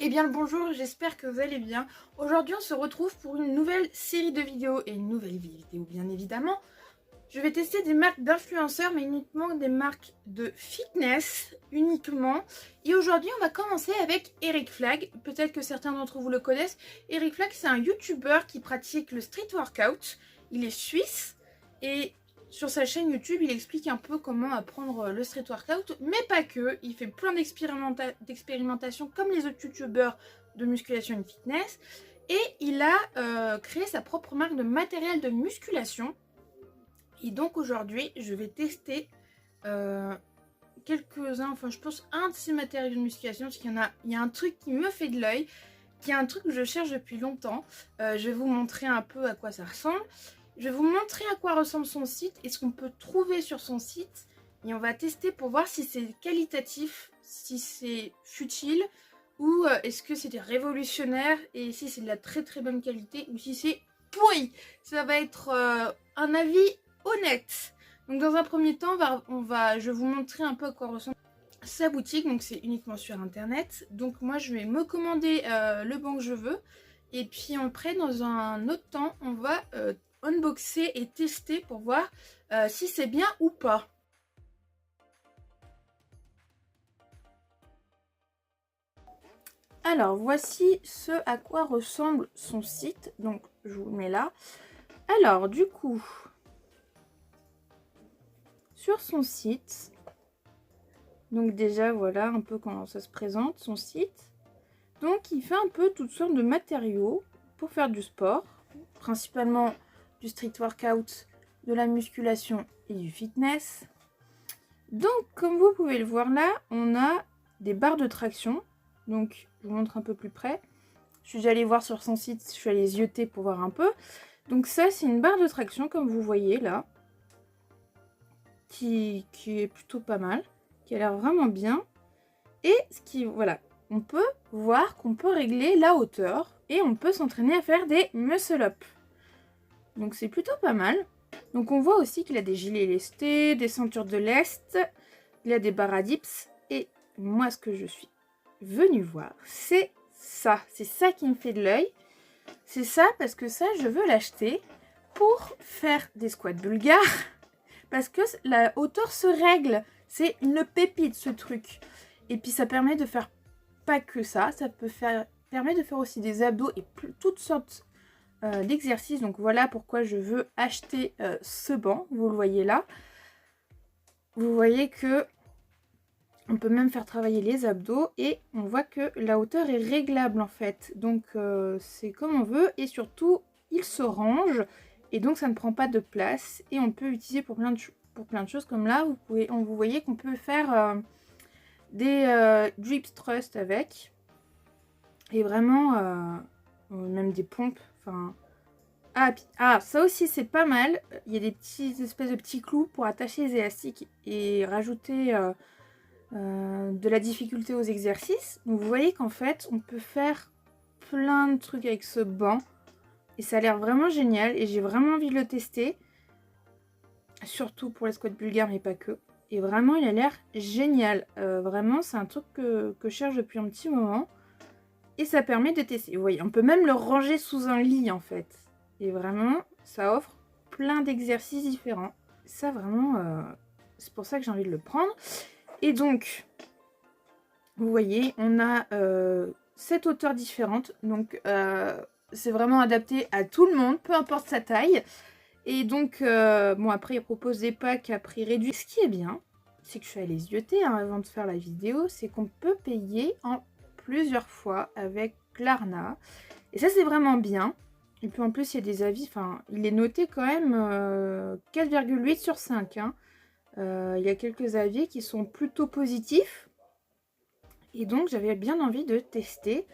Eh bien le bonjour, j'espère que vous allez bien. Aujourd'hui on se retrouve pour une nouvelle série de vidéos et une nouvelle vidéo bien évidemment. Je vais tester des marques d'influenceurs mais uniquement des marques de fitness uniquement. Et aujourd'hui on va commencer avec Eric Flag. Peut-être que certains d'entre vous le connaissent. Eric Flag c'est un YouTuber qui pratique le street workout. Il est suisse et sur sa chaîne YouTube, il explique un peu comment apprendre le street workout, mais pas que. Il fait plein d'expérimentations comme les autres youtubeurs de musculation et de fitness. Et il a créé sa propre marque de matériel de musculation. Et donc aujourd'hui, je vais tester quelques-uns, enfin je pense un de ces matériels de musculation, parce qu'il y a un truc qui me fait de l'œil, qui est un truc que je cherche depuis longtemps. Je vais vous montrer un peu à quoi ça ressemble. Je vais vous montrer à quoi ressemble son site et ce qu'on peut trouver sur son site. Et on va tester pour voir si c'est qualitatif, si c'est futile, ou est-ce que c'est révolutionnaire, et si c'est de la très très bonne qualité, ou si c'est pourri. Ça va être un avis honnête. Donc dans un premier temps, je vais vous montrer un peu à quoi ressemble sa boutique. Donc c'est uniquement sur internet. Donc moi je vais me commander le banc que je veux. Et puis après, dans un autre temps, on va unboxer et tester pour voir si c'est bien ou pas. Alors voici ce à quoi ressemble son site, donc je vous le mets là. Alors du coup, sur son site, donc déjà voilà un peu comment ça se présente, son site. Donc il fait un peu toutes sortes de matériaux pour faire du sport, principalement du street workout, de la musculation et du fitness. Donc comme vous pouvez le voir là, on a des barres de traction. Donc je vous montre un peu plus près. Je suis déjà allée voir sur son site, je suis allée zioter pour voir un peu. Donc ça c'est une barre de traction comme vous voyez là, qui est plutôt pas mal, qui a l'air vraiment bien. Et voilà, on peut voir qu'on peut régler la hauteur et on peut s'entraîner à faire des muscle-up. Donc c'est plutôt pas mal. Donc on voit aussi qu'il a des gilets lestés, des ceintures de lest, il a des barres à dips. Et moi ce que je suis venue voir, c'est ça. C'est ça qui me fait de l'œil. C'est ça parce que ça je veux l'acheter pour faire des squats bulgares. Parce que la hauteur se règle. C'est une pépite ce truc. Et puis ça permet de faire pas que ça. Ça permet de faire aussi des abdos et toutes sortes d'exercices. Donc voilà pourquoi je veux acheter ce banc. Vous le voyez là. Vous voyez que on peut même faire travailler les abdos. Et on voit que la hauteur est réglable en fait. Donc c'est comme on veut. Et surtout il se range. Et donc ça ne prend pas de place. Et on peut l'utiliser pour plein de choses. Comme là vous voyez qu'on peut faire des drips thrust avec. Et vraiment même des pompes. Enfin. Ça aussi c'est pas mal. Il y a des espèces de petits clous pour attacher les élastiques et rajouter de la difficulté aux exercices. Donc vous voyez qu'en fait on peut faire plein de trucs avec ce banc. Et ça a l'air vraiment génial et j'ai vraiment envie de le tester. Surtout pour les squats bulgares mais pas que. Et vraiment il a l'air génial. Vraiment c'est un truc que je cherche depuis un petit moment. Et ça permet de tester. Vous voyez, on peut même le ranger sous un lit en fait. Et vraiment ça offre plein d'exercices différents. Ça vraiment c'est pour ça que j'ai envie de le prendre. Et donc vous voyez on a 7 hauteurs différentes. Donc c'est vraiment adapté à tout le monde, peu importe sa taille. Et donc, bon, après, il propose des packs à prix réduit. Ce qui est bien, c'est que je suis allée zioter avant de faire la vidéo, c'est qu'on peut payer en plusieurs fois avec Klarna. Et ça, c'est vraiment bien. Et puis, en plus, il y a des avis. Enfin, il est noté quand même 4,8 sur 5. Hein. Il y a quelques avis qui sont plutôt positifs. Et donc, j'avais bien envie de tester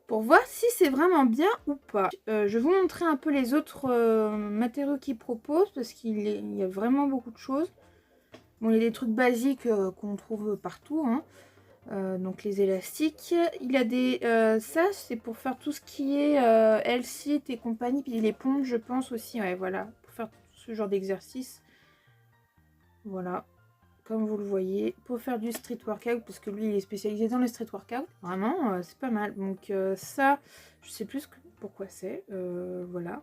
pour voir si c'est vraiment bien ou pas. Je vais vous montrer un peu les autres matériaux qu'il propose parce qu'il y a vraiment beaucoup de choses. Bon, il y a des trucs basiques qu'on trouve partout. Hein. Donc les élastiques. Il y a des... ça, c'est pour faire tout ce qui est L-sit et compagnie. Puis les pompes, je pense aussi. Ouais, voilà. Pour faire ce genre d'exercice. Voilà. comme vous le voyez, pour faire du street workout, parce que lui il est spécialisé dans le street workout. Vraiment, c'est pas mal. Donc ça, je sais plus pourquoi c'est. Voilà.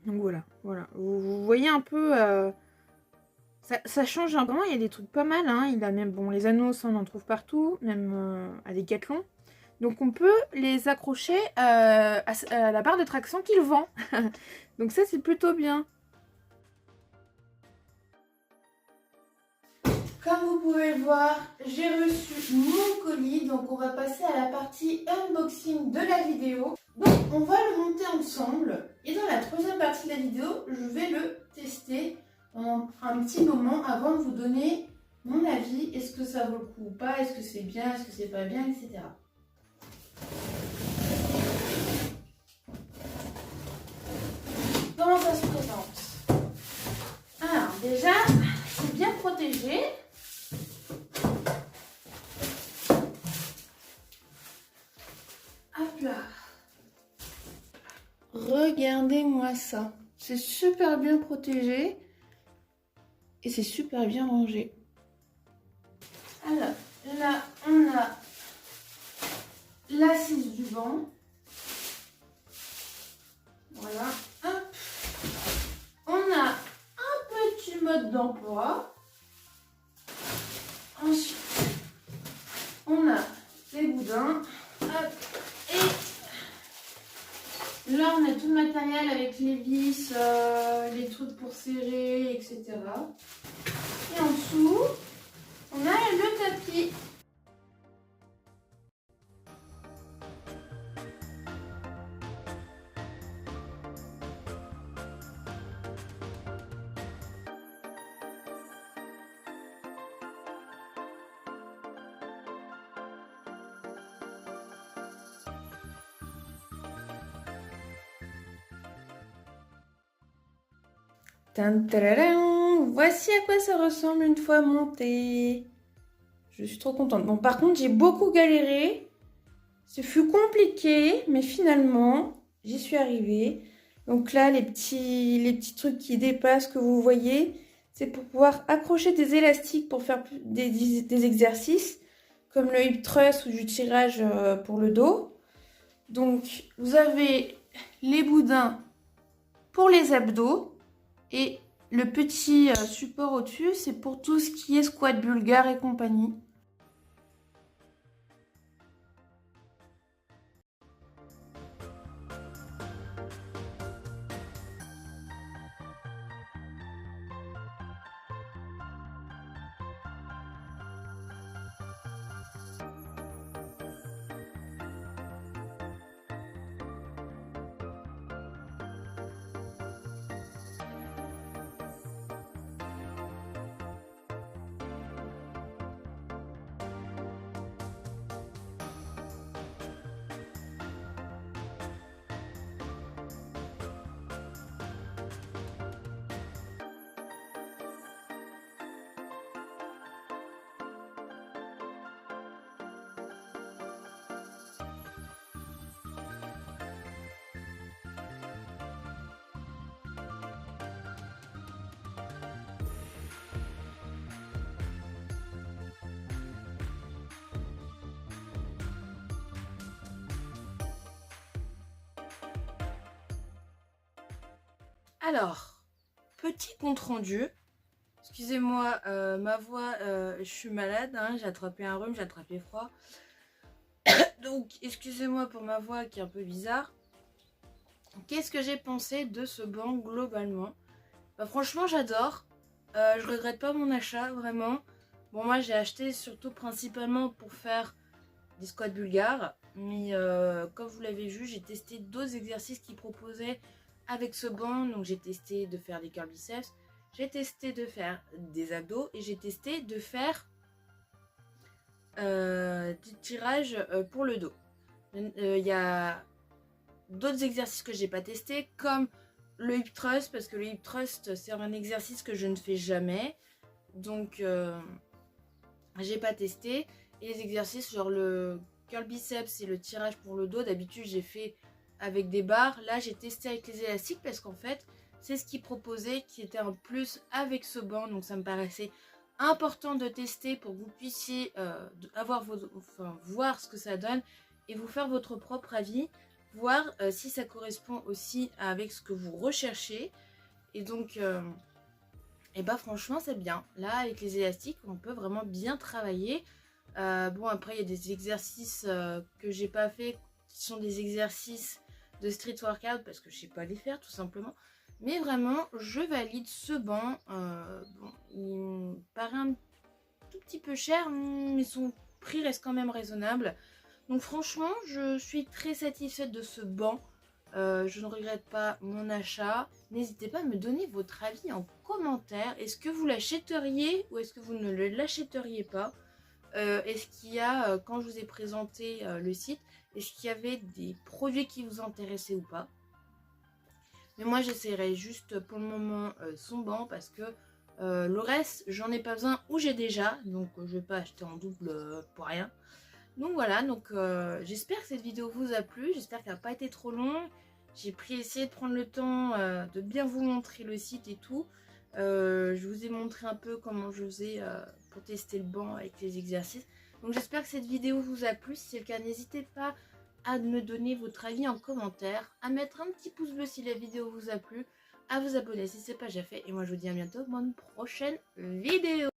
Donc voilà. Vous voyez un peu... ça change un peu. Il y a des trucs pas mal. Hein. Il a même... Bon, les anneaux, ça on en trouve partout. Même à Decathlon. Donc on peut les accrocher à la barre de traction qu'il vend. Donc ça, c'est plutôt bien. Comme vous pouvez le voir, j'ai reçu mon colis, donc on va passer à la partie unboxing de la vidéo. Donc on va le monter ensemble et dans la troisième partie de la vidéo, je vais le tester en un petit moment avant de vous donner mon avis. Est-ce que ça vaut le coup ou pas? Est-ce que c'est bien? Est-ce que c'est pas bien? Etc. Comment ça se présente? Alors déjà, c'est bien protégé. Hop là. Regardez-moi ça. C'est super bien protégé. Et c'est super bien rangé. Alors, là, on a l'assise du banc. Voilà. Hop. On a un petit mode d'emploi. Ensuite, on a les boudins. Hop. Et là, on a tout le matériel avec les vis, les trucs pour serrer, etc. Et en dessous, on a le tapis. Voici à quoi ça ressemble une fois monté. Je suis trop contente. Bon, par contre, j'ai beaucoup galéré. Ce fut compliqué, mais finalement, j'y suis arrivée. Donc là, les petits trucs qui dépassent que vous voyez, c'est pour pouvoir accrocher des élastiques pour faire des exercices, comme le hip thrust ou du tirage pour le dos. Donc, vous avez les boudins pour les abdos et le petit support au-dessus, c'est pour tout ce qui est squat bulgare et compagnie. Alors, petit compte rendu. Excusez-moi, ma voix, je suis malade, hein, j'ai attrapé un rhume, j'ai attrapé froid. Donc, excusez-moi pour ma voix qui est un peu bizarre. Qu'est-ce que j'ai pensé de ce banc globalement? Bah, franchement, j'adore. Je regrette pas mon achat, vraiment. Bon, moi, j'ai acheté surtout principalement pour faire des squats bulgares. Mais comme vous l'avez vu, j'ai testé d'autres exercices qu'ils proposaient avec ce banc. Donc, j'ai testé de faire des curl biceps. J'ai testé de faire des abdos. Et j'ai testé de faire du tirage pour le dos. Il y a d'autres exercices que j'ai pas testé, comme le hip thrust, parce que le hip thrust c'est un exercice que je ne fais jamais, donc j'ai pas testé. Et les exercices genre le curl biceps et le tirage pour le dos, d'habitude j'ai fait avec des barres. Là j'ai testé avec les élastiques parce qu'en fait c'est ce qu'ils proposaient qui était un plus avec ce banc, donc ça me paraissait important de tester pour que vous puissiez voir ce que ça donne et vous faire votre propre avis, voir si ça correspond aussi avec ce que vous recherchez. Et donc, et bah franchement c'est bien. Là avec les élastiques on peut vraiment bien travailler. Bon après il y a des exercices que j'ai pas fait qui sont des exercices de street workout parce que je sais pas les faire tout simplement. Mais vraiment je valide ce banc. Bon, il me paraît un tout petit peu cher mais son prix reste quand même raisonnable. Donc franchement je suis très satisfaite de ce banc. Je ne regrette pas mon achat. N'hésitez pas à me donner votre avis en commentaire. Est-ce que vous l'achèteriez ou est-ce que vous ne l'achèteriez pas? Est-ce qu'il y a, quand je vous ai présenté le site, est-ce qu'il y avait des produits qui vous intéressaient ou pas? Mais moi j'essaierai juste pour le moment son banc parce que le reste j'en ai pas besoin ou j'ai déjà. Donc je vais pas acheter en double pour rien. Donc voilà, donc j'espère que cette vidéo vous a plu, j'espère qu'elle n'a pas été trop longue. J'ai essayé de prendre le temps de bien vous montrer le site et tout. Je vous ai montré un peu comment je faisais pour tester le banc avec les exercices. Donc j'espère que cette vidéo vous a plu. Si c'est le cas, n'hésitez pas à me donner votre avis en commentaire, à mettre un petit pouce bleu si la vidéo vous a plu, à vous abonner si ce n'est pas déjà fait. Et moi je vous dis à bientôt pour une prochaine vidéo.